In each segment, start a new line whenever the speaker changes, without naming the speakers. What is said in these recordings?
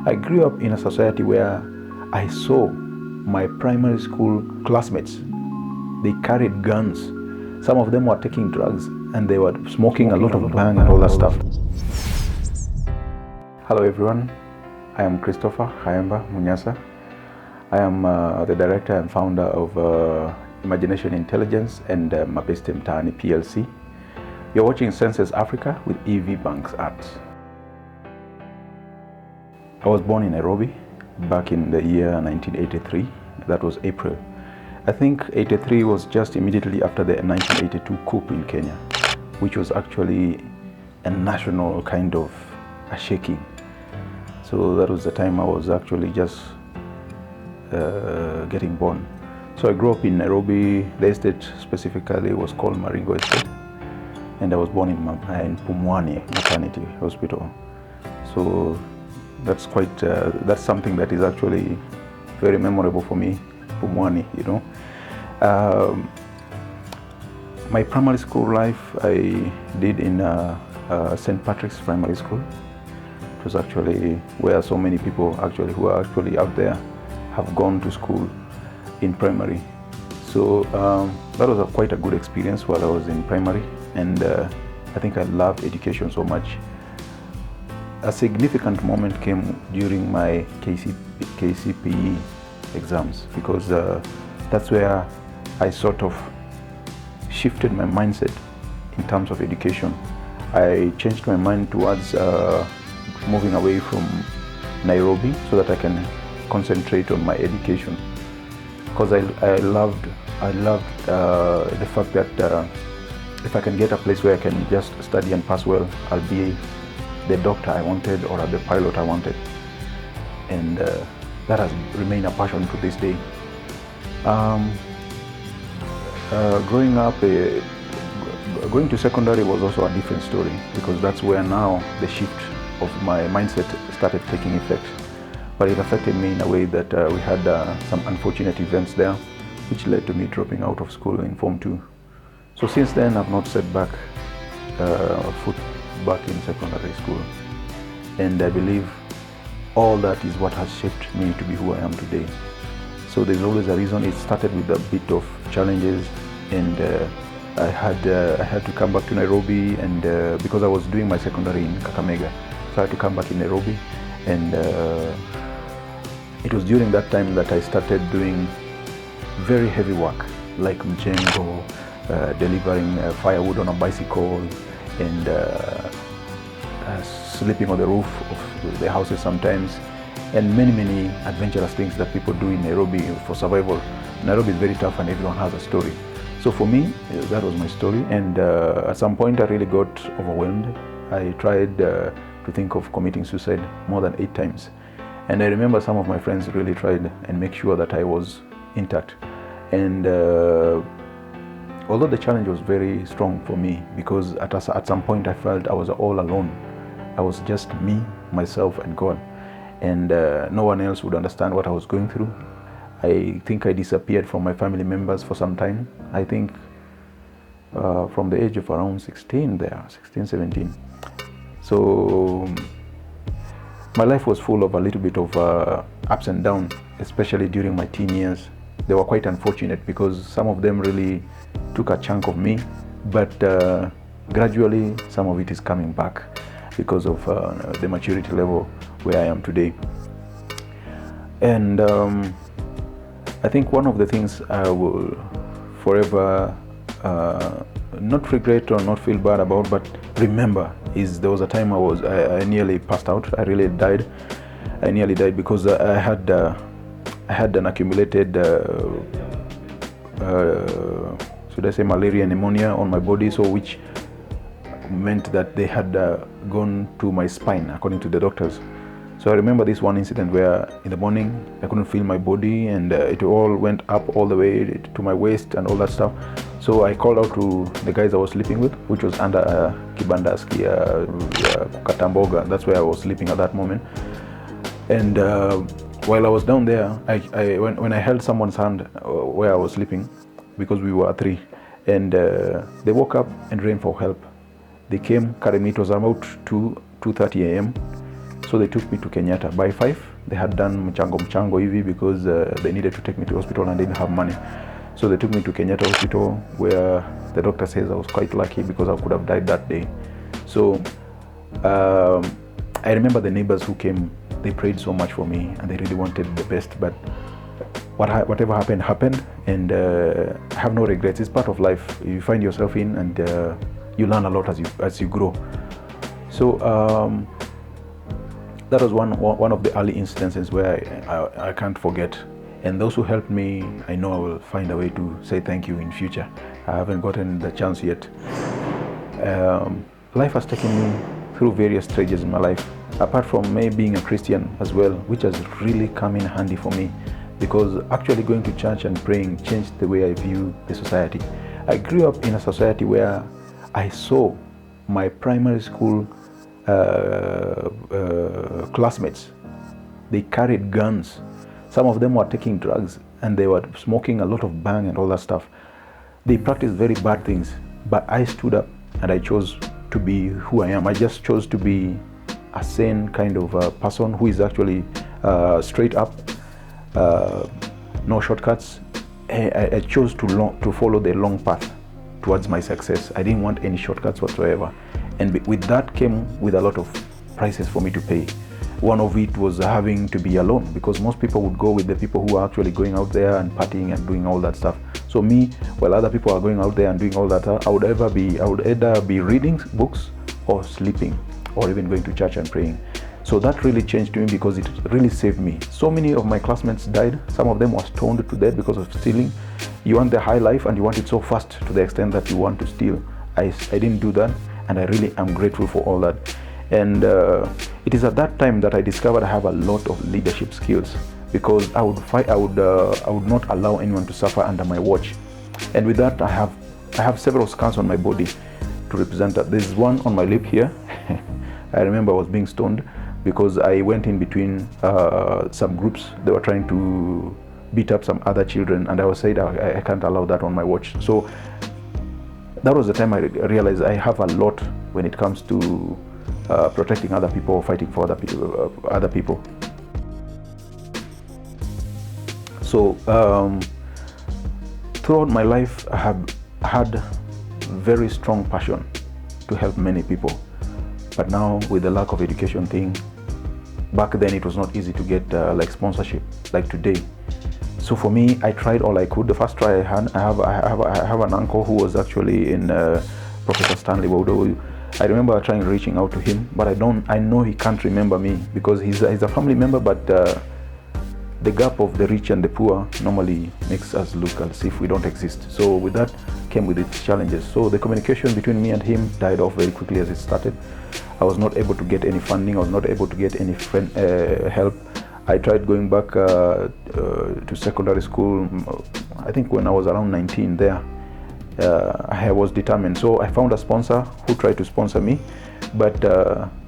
I grew up in a society where I saw my primary school classmates. They carried guns. Some of them were taking drugs and they were smoking a lot of bang and all that stuff. Hello everyone, I am Christopher Khaemba Munyasa. I am the director and founder of Imagination Intelligence and Mabestee Mtaani PLC. You're watching Senses Africa with EV Banks Art. I was born in Nairobi back in the year 1983. That was April. I think 83 was just immediately after the 1982 coup in Kenya, which was actually a national kind of a shaking. So that was the time I was actually just getting born. So I grew up in Nairobi. The estate specifically was called Maringo Estate, and I was born in Pumwani Maternity Hospital. So that's quite that's something that is actually very memorable for me, Pumwani, you know. My primary school life I did in St. Patrick's Primary School. It was actually where so many people actually who are actually out there have gone to school in primary. So that was quite a good experience while I was in primary, and I think I loved education so much. A significant moment came during my KCPE exams, because that's where I sort of shifted my mindset in terms of education. I changed my mind towards moving away from Nairobi so that I can concentrate on my education, because I loved the fact that if I can get a place where I can just study and pass well, I'll be the doctor I wanted or the pilot I wanted, and that has remained a passion to this day. Growing up, going to secondary was also a different story, because that's where now the shift of my mindset started taking effect. But it affected me in a way that we had some unfortunate events there, which led to me dropping out of school in Form 2. So since then, I've not set back foot back in secondary school. And I believe all that is what has shaped me to be who I am today. So there's always a reason. It started with a bit of challenges, and I had to come back to Nairobi, and because I was doing my secondary in Kakamega, so I had to come back in Nairobi, and it was during that time that I started doing very heavy work, like mjengo, delivering firewood on a bicycle, and sleeping on the roof of the houses sometimes, and many adventurous things that people do in Nairobi for survival. Nairobi is very tough and everyone has a story. So for me, that was my story, and at some point I really got overwhelmed. I tried to think of committing suicide more than 8 times. And I remember some of my friends really tried and make sure that I was intact. And although the challenge was very strong for me, because at some point I felt I was all alone. I was just me, myself, and God. And no one else would understand what I was going through. I think I disappeared from my family members for some time. I think from the age of around 16 there, 16, 17. So my life was full of a little bit of ups and downs, especially during my teen years. They were quite unfortunate because some of them really took a chunk of me, but gradually some of it is coming back because of the maturity level where I am today. And I think one of the things I will forever not regret or not feel bad about, but remember, is there was a time I nearly passed out. I really died. I nearly died because I had an accumulated should I say malaria, pneumonia on my body, so which meant that they had gone to my spine according to the doctors. So I remember this one incident where in the morning I couldn't feel my body, and it all went up all the way to my waist and all that stuff. So I called out to the guys I was sleeping with, which was under Kibandaski, Katamboga. That's where I was sleeping at that moment. And while I was down there, when I held someone's hand where I was sleeping, because we were 3, and they woke up and ran for help. They came, carried me. It was about 2:30 a.m. So they took me to Kenyatta. By 5, they had done mchango hivi because they needed to take me to hospital and didn't have money. So they took me to Kenyatta Hospital, where the doctor says I was quite lucky because I could have died that day. So I remember the neighbors who came, they prayed so much for me and they really wanted the best, but whatever happened, and I have no regrets. It's part of life. You find yourself in, and you learn a lot as you grow. So that was one of the early instances where I can't forget. And those who helped me, I know I will find a way to say thank you in future. I haven't gotten the chance yet. Life has taken me through various stages in my life, apart from me being a Christian as well, which has really come in handy for me, because actually going to church and praying changed the way I view the society. I grew up in a society where I saw my primary school classmates. They carried guns. Some of them were taking drugs and they were smoking a lot of bang and all that stuff. They practiced very bad things, but I stood up and I chose to be who I am. I just chose to be a sane kind of person who is actually straight up, no shortcuts. I chose to follow the long path towards my success. I didn't want any shortcuts whatsoever. And with that came with a lot of prices for me to pay. One of it was having to be alone, because most people would go with the people who are actually going out there and partying and doing all that stuff. So me, while other people are going out there and doing all that, I would either be reading books or sleeping or even going to church and praying. So that really changed me because it really saved me. So many of my classmates died. Some of them were stoned to death because of stealing. You want the high life and you want it so fast to the extent that you want to steal. I didn't do that, and I really am grateful for all that. And it is at that time that I discovered I have a lot of leadership skills, because I would not allow anyone to suffer under my watch. And with that, I have several scars on my body to represent that. There's one on my lip here. I remember I was being stoned because I went in between some groups. They were trying to beat up some other children, and I was said I can't allow that on my watch. So that was the time I realized I have a lot when it comes to protecting other people or fighting for other people. So throughout my life, I have had very strong passion to help many people. But now with the lack of education thing, back then it was not easy to get like sponsorship like today. So for me, I tried all I could. The first try I had, I have an uncle who was actually in Professor Stanley Waudo. I remember reaching out to him, but I know he can't remember me because he's a family member, but the gap of the rich and the poor normally makes us look as if we don't exist. So with that came with its challenges. So the communication between me and him died off very quickly as it started. I was not able to get any funding. I was not able to get any help. I tried going back to secondary school, I think when I was around 19 there. I was determined. So I found a sponsor who tried to sponsor me. But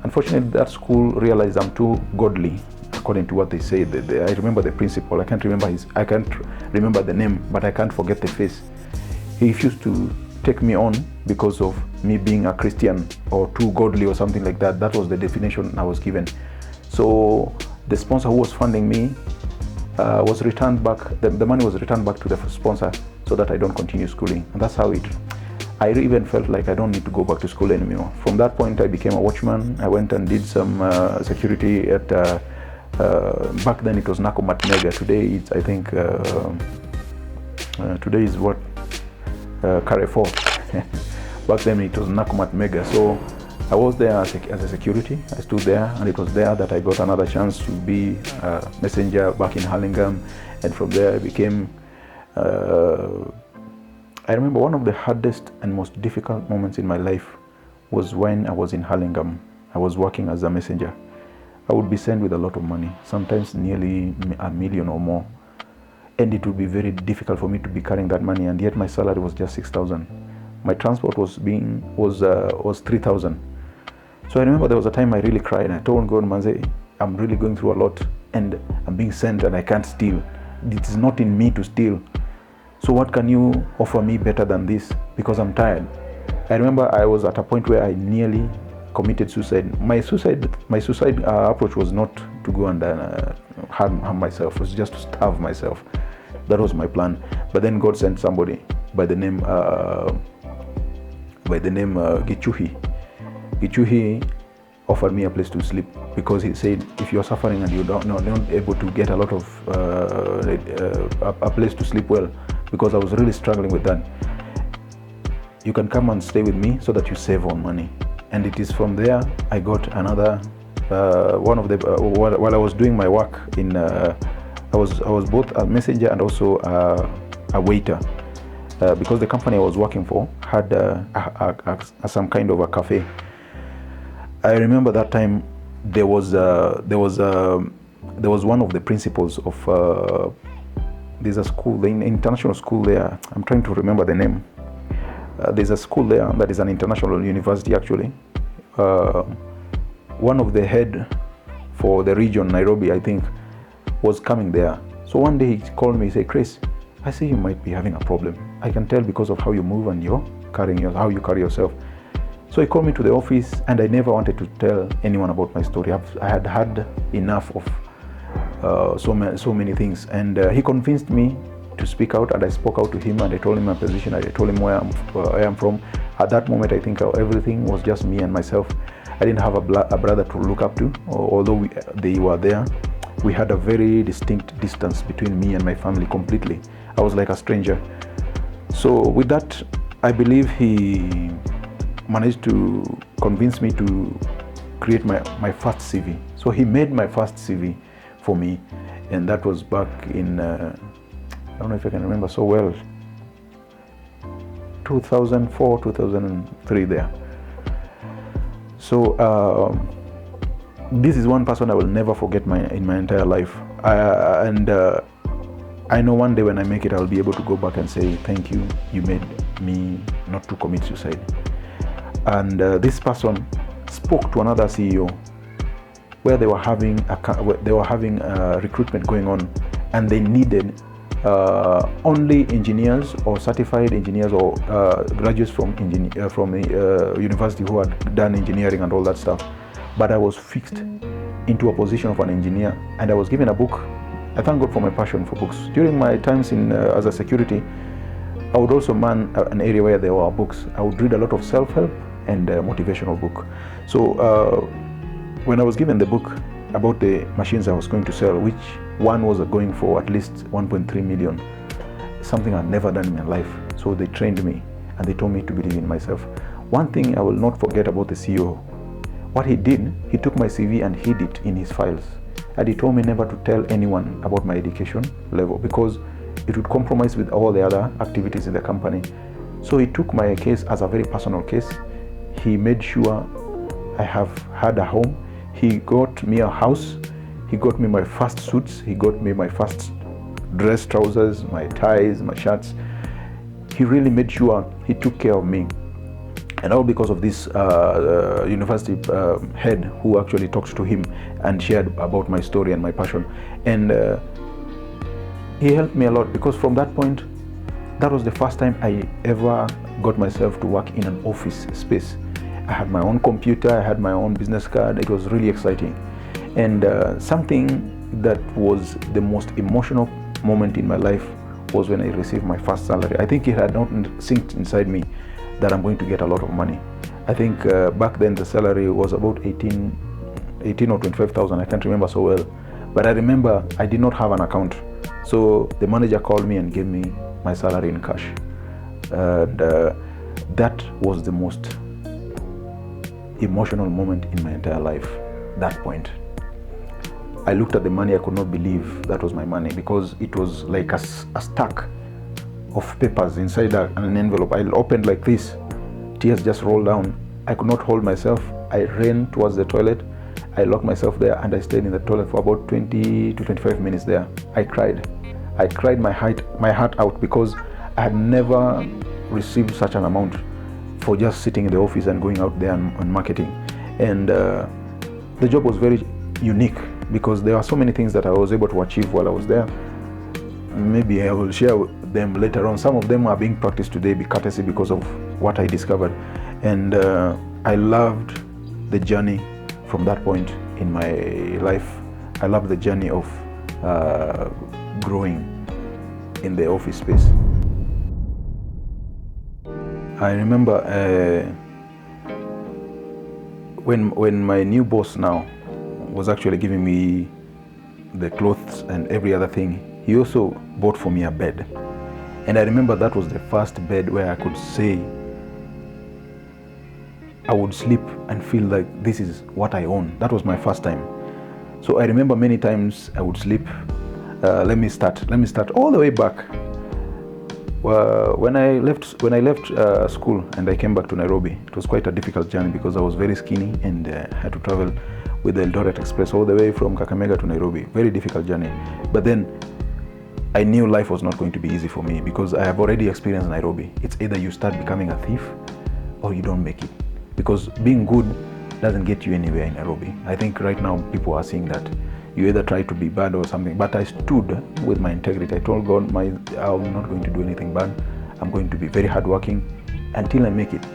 unfortunately, that school realized I'm too godly, according to what they say. I remember the principal. I can't remember the name, but I can't forget the face. He refused to take me on because of me being a Christian or too godly or something like that. That was the definition I was given. So the sponsor who was funding me was returned back. The money was returned back to the sponsor so that I don't continue schooling. And that's how I even felt like I don't need to go back to school anymore. From that point, I became a watchman. I went and did some security at, back then it was Nakumatt Mega. Today it's, I think, today is what? Carrefour. Back then it was Nakumatt Mega. So I was there as a security. I stood there, and it was there that I got another chance to be a messenger back in Hurlingham. And from there I became, I remember one of the hardest and most difficult moments in my life was when I was in Hurlingham. I was working as a messenger. I would be sent with a lot of money, sometimes nearly $1 million or more. And it would be very difficult for me to be carrying that money, and yet my salary was just 6,000. My transport was 3,000. So I remember there was a time I really cried, and I told God, Manze, I'm really going through a lot, and I'm being sent, and I can't steal. It is not in me to steal. So what can you offer me better than this? Because I'm tired. I remember I was at a point where I nearly committed suicide. My suicide approach was not to go and harm myself. It was just to starve myself. That was my plan. But then God sent somebody by the name Gichuhi. Gichuhi offered me a place to sleep, because he said, if you're suffering and you're not able to get a lot of a place to sleep well, because I was really struggling with that, you can come and stay with me so that you save on money. And it is from there I got another one of the while I was doing my work in I was both a messenger and also a waiter, because the company I was working for had some kind of a cafe. I remember that time there was one of the principals of there's a school, the international school there. I'm trying to remember the name. There's a school there that is an international university actually. One of the head for the region, Nairobi, I think, was coming there. So one day he called me, he said, Chris, I see you might be having a problem. I can tell because of how you move and how you carry yourself. So he called me to the office, and I never wanted to tell anyone about my story. I had had enough of so many things, and he convinced me to speak out, and I spoke out to him, and I told him my position. I told him where I am from. At that moment, I think everything was just me and myself. I didn't have a brother to look up to, although they were there. We had a very distinct distance between me and my family completely. I was like a stranger. So with that, I believe he managed to convince me to create my first CV. So he made my first CV for me, and that was back in I don't know if I can remember so well, 2004, 2003 there. So this is one person I will never forget in my entire life. I know one day when I make it, I'll be able to go back and say, thank you, you made me not to commit suicide. And this person spoke to another CEO where they were having a recruitment going on, and they needed only engineers or certified engineers or graduates from university who had done engineering and all that stuff. But I was fixed into a position of an engineer, and I was given a book. I thank God for my passion for books. During my times as a security, I would also man an area where there were books. I would read a lot of self-help and motivational book. So when I was given the book about the machines I was going to sell, which one was going for at least 1.3 million, something I'd never done in my life. So they trained me, and they told me to believe in myself. One thing I will not forget about the CEO, what he did, he took my CV and hid it in his files. And he told me never to tell anyone about my education level, because it would compromise with all the other activities in the company. So he took my case as a very personal case. He made sure I have had a home. He got me a house. He got me my first suits. He got me my first dress trousers, my ties, my shirts. He really made sure he took care of me. And all because of this university head who actually talked to him and shared about my story and my passion. And he helped me a lot, because from that point, that was the first time I ever got myself to work in an office space. I had my own computer, I had my own business card. It was really exciting. And something that was the most emotional moment in my life was when I received my first salary. I think it had not synced inside me that I'm going to get a lot of money. I think back then the salary was about 18 or 25,000. I can't remember so well. But I remember I did not have an account. So the manager called me and gave me my salary in cash. And that was the most emotional moment in my entire life, that point. I looked at the money, I could not believe that was my money, because it was like a stack of papers inside an envelope. I opened like this, tears just rolled down. I could not hold myself. I ran towards the toilet. I locked myself there, and I stayed in the toilet for about 20 to 25 minutes there. I cried my heart out, because I had never received such an amount for just sitting in the office and going out there and marketing. And the job was very unique, because there are so many things that I was able to achieve while I was there. Maybe I will share them later on. Some of them are being practiced today, courtesy because of what I discovered. And I loved the journey from that point in my life. I love the journey of growing in the office space. I remember when my new boss now was actually giving me the clothes and every other thing, he also bought for me a bed. And I remember that was the first bed where I could say I would sleep and feel like this is what I own. That was my first time. So I remember many times I would sleep. Let me start all the way back. When I left school and I came back to Nairobi, it was quite a difficult journey because I was very skinny and had to travel with the Eldoret Express all the way from Kakamega to Nairobi. Very difficult journey. But then I knew life was not going to be easy for me because I have already experienced Nairobi. It's either you start becoming a thief or you don't make it. Because being good doesn't get you anywhere in Nairobi. I think right now people are seeing that. You either try to be bad or something. But I stood with my integrity. I told God, I'm not going to do anything bad. I'm going to be very hardworking until I make it.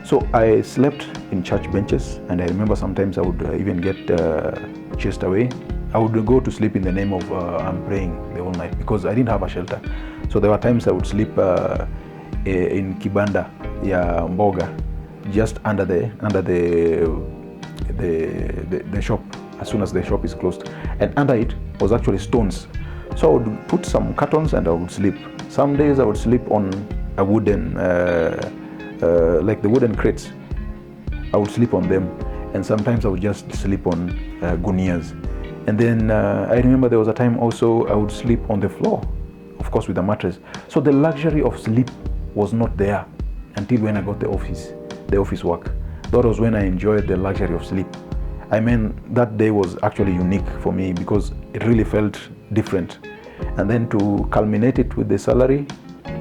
So I slept in church benches, and I remember sometimes I would even get chased away. I would go to sleep in the name of I'm praying the whole night because I didn't have a shelter. So there were times I would sleep in Kibanda, Mboga, just under the shop. As soon as the shop is closed, and under it was actually stones. So I would put some cartons and I would sleep. Some days I would sleep on a wooden, like the wooden crates. I would sleep on them, and sometimes I would just sleep on gunias. And then I remember there was a time also I would sleep on the floor, of course with a mattress. So the luxury of sleep was not there until when I got the office work. That was when I enjoyed the luxury of sleep. I mean, that day was actually unique for me because it really felt different. And then to culminate it with the salary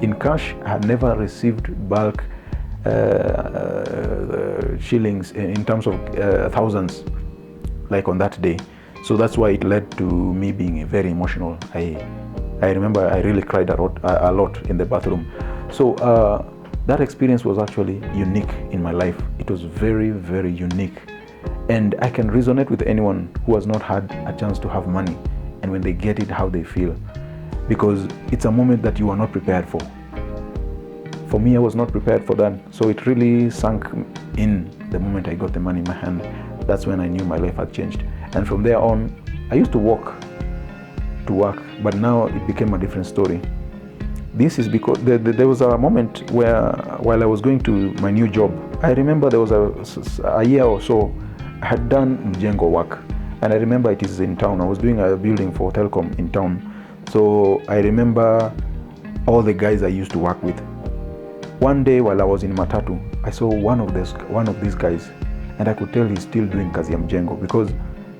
in cash, I had never received bulk shillings in terms of thousands like on that day. So that's why it led to me being very emotional. I remember I really cried a lot in the bathroom. So that experience was actually unique in my life. It was very, very unique. And I can resonate with anyone who has not had a chance to have money, and when they get it, how they feel. Because it's a moment that you are not prepared for. For me, I was not prepared for that. So it really sunk in the moment I got the money in my hand. That's when I knew my life had changed. And from there on, I used to walk to work, but now it became a different story. This is because there was a moment where, while I was going to my new job, I remember there was a year or so, I had done mjengo work, and I remember it is in town. I was doing a building for Telcom in town. So I remember all the guys I used to work with. One day while I was in Matatu, I saw one of these guys, and I could tell he's still doing kazi ya mjengo because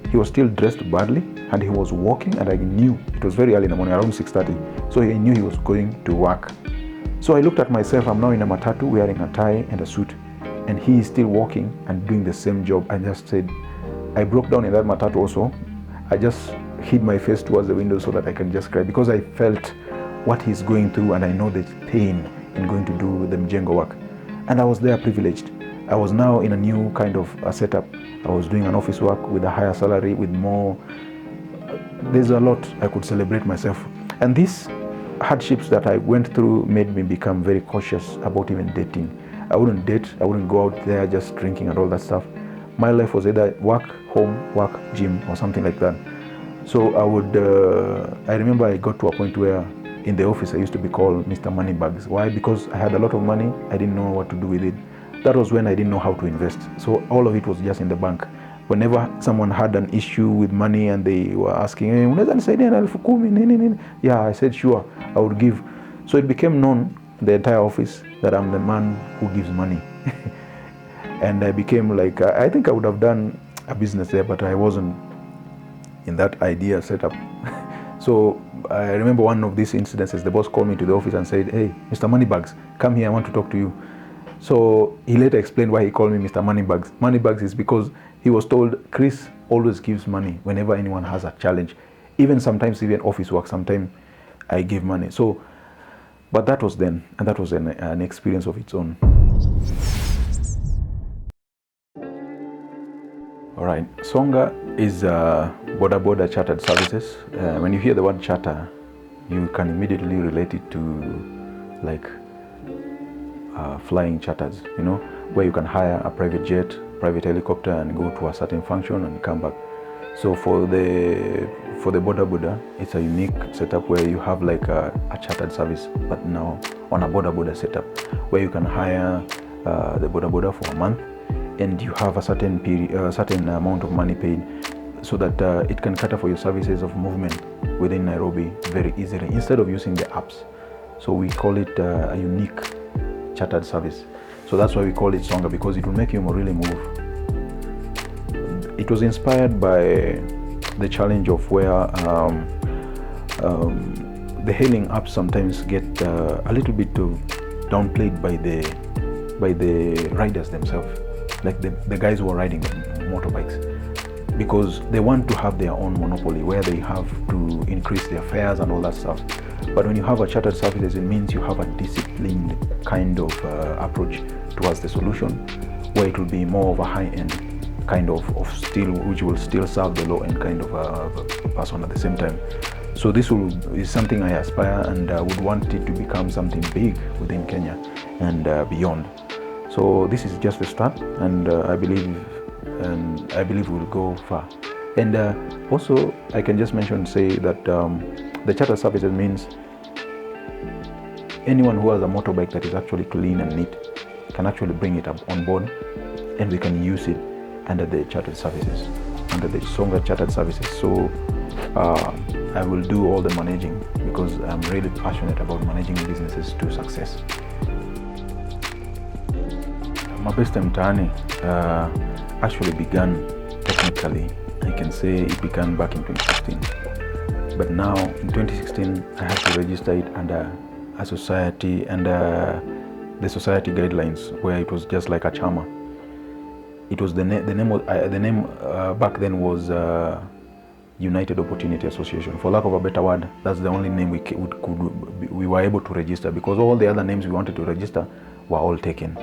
he was still dressed badly and he was walking, and I knew it was very early in the morning, around 6:30. So I knew he was going to work. So I looked at myself. I'm now in a Matatu wearing a tie and a suit, and he is still walking and doing the same job. I just said, I broke down in that Matatu also. I just hid my face towards the window so that I can just cry because I felt what he's going through, and I know the pain in going to do the mjengo work. And I was there privileged. I was now in a new kind of setup. I was doing an office work with a higher salary, with more. There's a lot I could celebrate myself. And these hardships that I went through made me become very cautious about even dating. I wouldn't date, I wouldn't go out there just drinking and all that stuff. My life was either work, home, work, gym, or something like that. So I remember I got to a point where in the office I used to be called Mr. Moneybags. Why? Because I had a lot of money, I didn't know what to do with it. That was when I didn't know how to invest. So all of it was just in the bank. Whenever someone had an issue with money and they were asking, hey, unaweza nisaidia na 10,000 nini? Yeah, I said sure, I would give. So it became known in the entire office that I'm the man who gives money. And I became like, I think I would have done a business there, but I wasn't in that idea setup. So I remember one of these incidences, the boss called me to the office and said, hey, Mr. Moneybags, come here, I want to talk to you. So he later explained why he called me Mr. Moneybags. Moneybags is because he was told Chris always gives money whenever anyone has a challenge. Even sometimes, even office work, sometimes I give money. So, but that was then, and that was an experience of its own. All right, Songa is border chartered services. When you hear the word charter, you can immediately relate it to like flying charters, you know, where you can hire a private jet, private helicopter and go to a certain function and come back. So for the border, it's a unique setup where you have like a chartered service, but now on a border setup, where you can hire the border for a month, and you have a certain period, certain amount of money paid, so that it can cater for your services of movement within Nairobi very easily instead of using the apps. So we call it a unique chartered service. So that's why we call it Songa, because it will make you really move. It was inspired by the challenge of where the hailing apps sometimes get a little bit downplayed by the riders themselves, like the guys who are riding motorbikes, because they want to have their own monopoly where they have to increase their fares and all that stuff. But when you have a chartered services, it means you have a disciplined kind of approach towards the solution, where it will be more of a high-end kind of still, which will still serve the low-end kind of person at the same time. So this is something I aspire and would want it to become something big within Kenya and beyond. So this is just the start, and I believe we'll go far. And also, I can just say that the charter services means anyone who has a motorbike that is actually clean and neat can actually bring it up on board, and we can use it under the chartered services, under the Songa chartered services. So I will do all the managing, because I'm really passionate about managing businesses to success. Mabestee Mtaani actually began, technically, I can say it began back in 2016. But now in 2016, I had to register it under a society, under the society guidelines, where it was just like a chama. It was the name back then was United Opportunity Association. For lack of a better word, that's the only name we were able to register, because all the other names we wanted to register were all taken.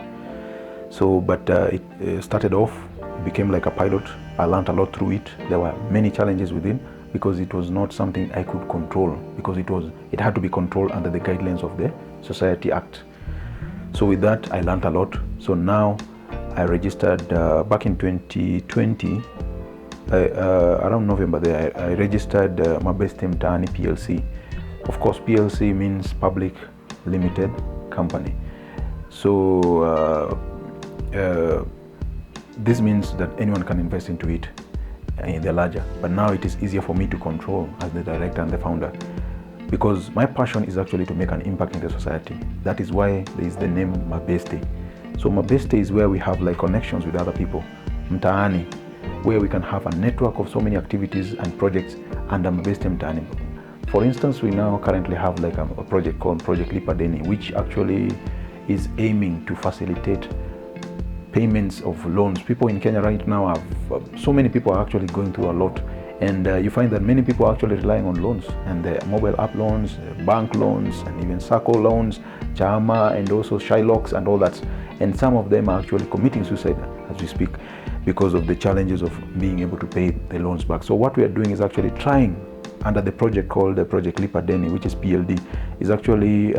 So, but it started off, it became like a pilot. I learned a lot through it. There were many challenges within, because it was not something I could control, because it had to be controlled under the guidelines of the Society Act. So with that, I learned a lot. So now I registered back in 2020, around November there, I registered Mabestee Mtaani PLC. Of course, PLC means Public Limited Company. So this means that anyone can invest into it in the larger, but now it is easier for me to control as the director and the founder, because my passion is actually to make an impact in the society. That is why there is the name Mabestee. So Mabestee is where we have like connections with other people. Mtaani, where we can have a network of so many activities and projects under Mabestee Mtaani. For instance, we now currently have like a project called Project Lipa Deni, which actually is aiming to facilitate payments of loans. People in Kenya right now have, so many people are actually going through a lot. And you find that many people are actually relying on loans, and the mobile app loans, bank loans, and even circle loans, Chama, and also Shylocks and all that. And some of them are actually committing suicide as we speak, because of the challenges of being able to pay the loans back. So what we are doing is actually trying, under the project called the Project Lipa Deni, which is PLD, is actually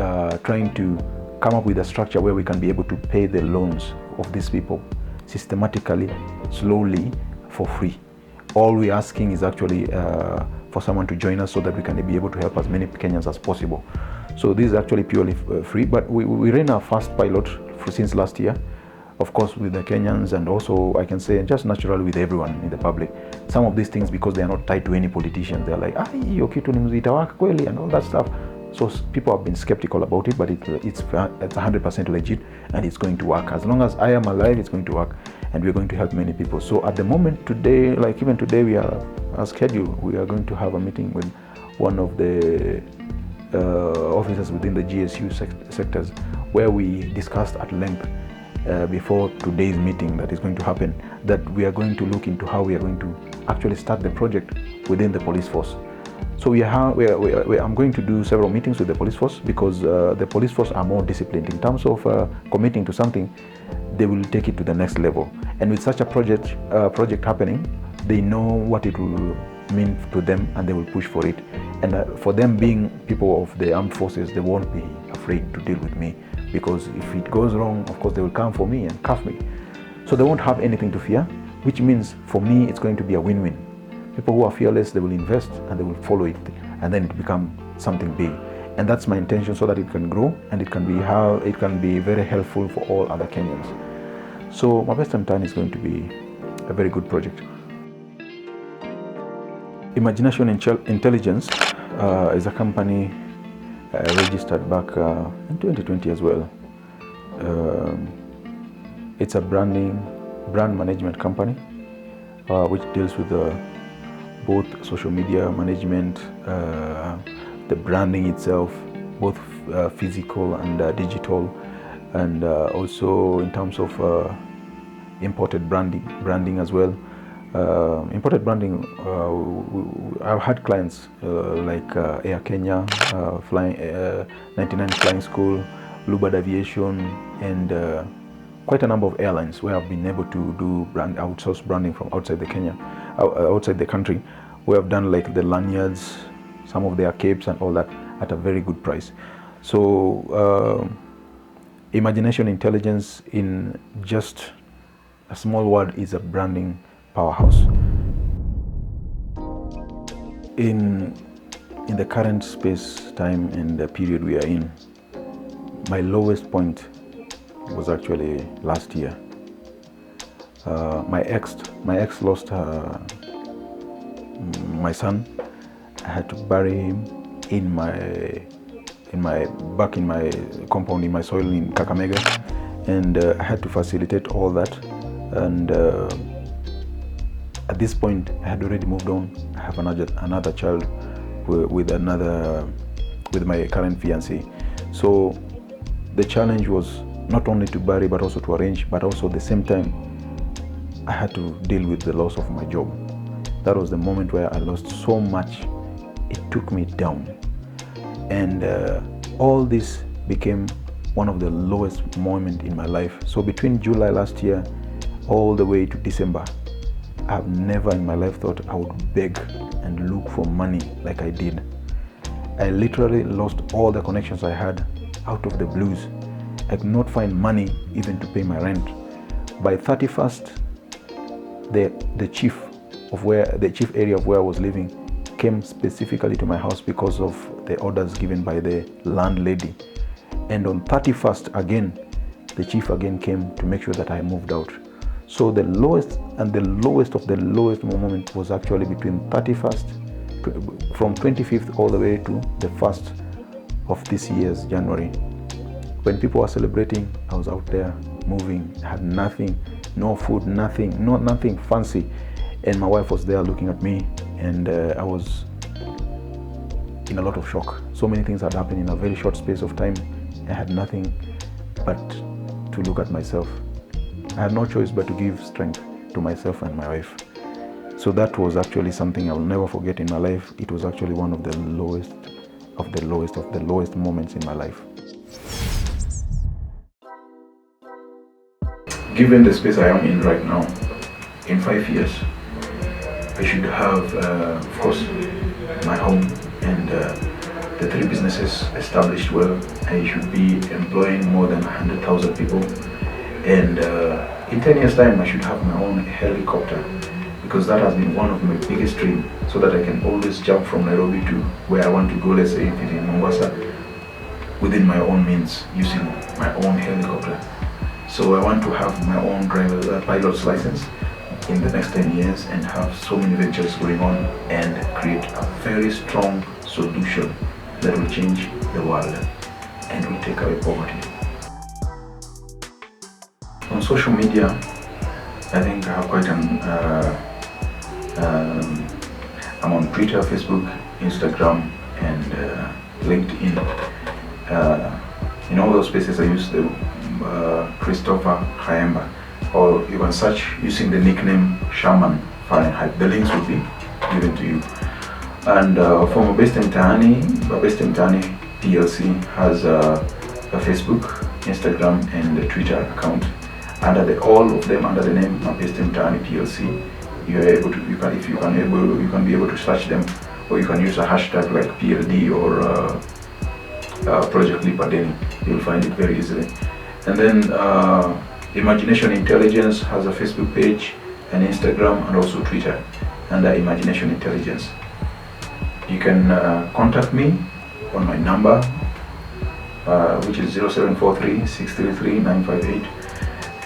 trying to come up with a structure where we can be able to pay the loans of these people systematically, slowly, for free. All we're asking is actually for someone to join us, so that we can be able to help as many Kenyans as possible. So this is actually purely free, but we ran our first pilot since last year, of course with the Kenyans, and also I can say just naturally with everyone in the public. Some of these things, because they are not tied to any politicians, they're like, hiyo kitu itawaka kweli and all that stuff. So people have been skeptical about it, but it's 100% legit, and it's going to work. As long as I am alive, it's going to work, and we're going to help many people. So at the moment today, like even today, we are scheduled. We are going to have a meeting with one of the officers within the GSU sectors, where we discussed at length before today's meeting that is going to happen, that we are going to look into how we are going to actually start the project within the police force. So I'm going to do several meetings with the police force, because the police force are more disciplined in terms of committing to something. they will take it to the next level. And with such a project happening, they know what it will mean to them, and they will push for it. And for them, being people of the armed forces, they won't be afraid to deal with me, because if it goes wrong, of course they will come for me and cuff me. So they won't have anything to fear, which means for me it's going to be a win-win. People who are fearless, they will invest and they will follow it, and then it become something big. And that's my intention, so that it can grow and it can be very helpful for all other Kenyans. So Mabestee Mtaani is going to be a very good project. Imagination Intelligence is a company registered back in 2020 as well. It's a brand management company which deals with both social media management, the branding itself, both physical and digital, and also in terms of imported branding as well. Imported branding, I've had clients like Air Kenya, 99 Flying School, Lubad Aviation, and quite a number of airlines where I've been able to do outsource branding from outside the country. We have done like the lanyards, some of their capes and all that at a very good price. So Imagination Intelligence, in just a small word, is a branding powerhouse. In the current space, time, and the period we are in, my lowest point was actually last year. My ex lost my son. I had to bury him back in my compound, in my soil in Kakamega, and I had to facilitate all that. And at this point, I had already moved on. I have another child with my current fiancée. So the challenge was not only to bury, but also to arrange, but also at the same time, I had to deal with the loss of my job. That was the moment where I lost so much. It took me down. And all this became one of the lowest moments in my life. So between July last year, all the way to December, I've never in my life thought I would beg and look for money like I did. I literally lost all the connections I had out of the blues. I could not find money even to pay my rent. By 31st, the chief area of where I was living came specifically to my house because of the orders given by the landlady. And on 31st again, the chief again came to make sure that I moved out. So the lowest and the lowest of the lowest moment was actually between 31st, from 25th all the way to the 1st of this year's January. When people were celebrating, I was out there moving, had nothing, no food, nothing fancy. And my wife was there looking at me, and I was in a lot of shock. So many things had happened in a very short space of time. I had nothing but to look at myself. I had no choice but to give strength to myself and my wife. So that was actually something I will never forget in my life. It was actually one of the lowest moments in my life. Given the space I am in right now, in 5 years, I should have, of course, my home and the 3 businesses established well. I should be employing more than 100,000 people. And in 10 years' time, I should have my own helicopter, because that has been one of my biggest dreams, so that I can always jump from Nairobi to where I want to go, let's say if it's in Mombasa, within my own means, using my own helicopter. So I want to have my own pilot's license in the next 10 years and have so many ventures going on and create a very strong solution that will change the world and will take away poverty. On social media, I think I have quite I'm on Twitter, Facebook, Instagram, and LinkedIn. In all those places I use the Christopher Khaemba, or you can search using the nickname Shaman Fahrenheit. The links will be given to you. And for Mabestee Mtaani PLC has a Facebook, Instagram, and a Twitter account. all of them under the name Mabestee Mtaani PLC. You can be able to search them, or you can use a hashtag like PLD or Project Lipadeni. You'll find it very easily. And then Imagination Intelligence has a Facebook page, an Instagram, and also Twitter under Imagination Intelligence. You can contact me on my number, which is 0743 633 958,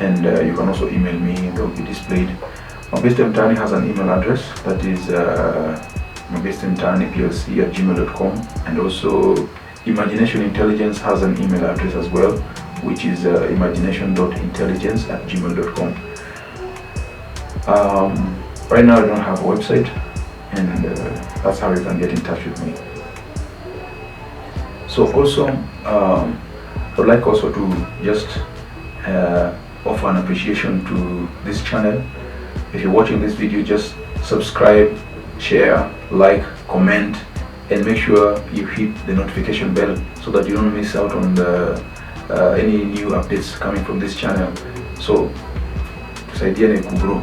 and you can also email me. They'll be displayed. Mabestee Mtaani has an email address, that is Mabestee Mtaani PLC at gmail.com, and also Imagination Intelligence has an email address as well, which is imagination.intelligence at gmail.com. Right now I don't have a website, and that's how you can get in touch with me. So also I would like also to just offer an appreciation to this channel. If you're watching this video, just subscribe, share, like, comment, and make sure you hit the notification bell so that you don't miss out on any new updates coming from this channel. So tusaidiane kugrow.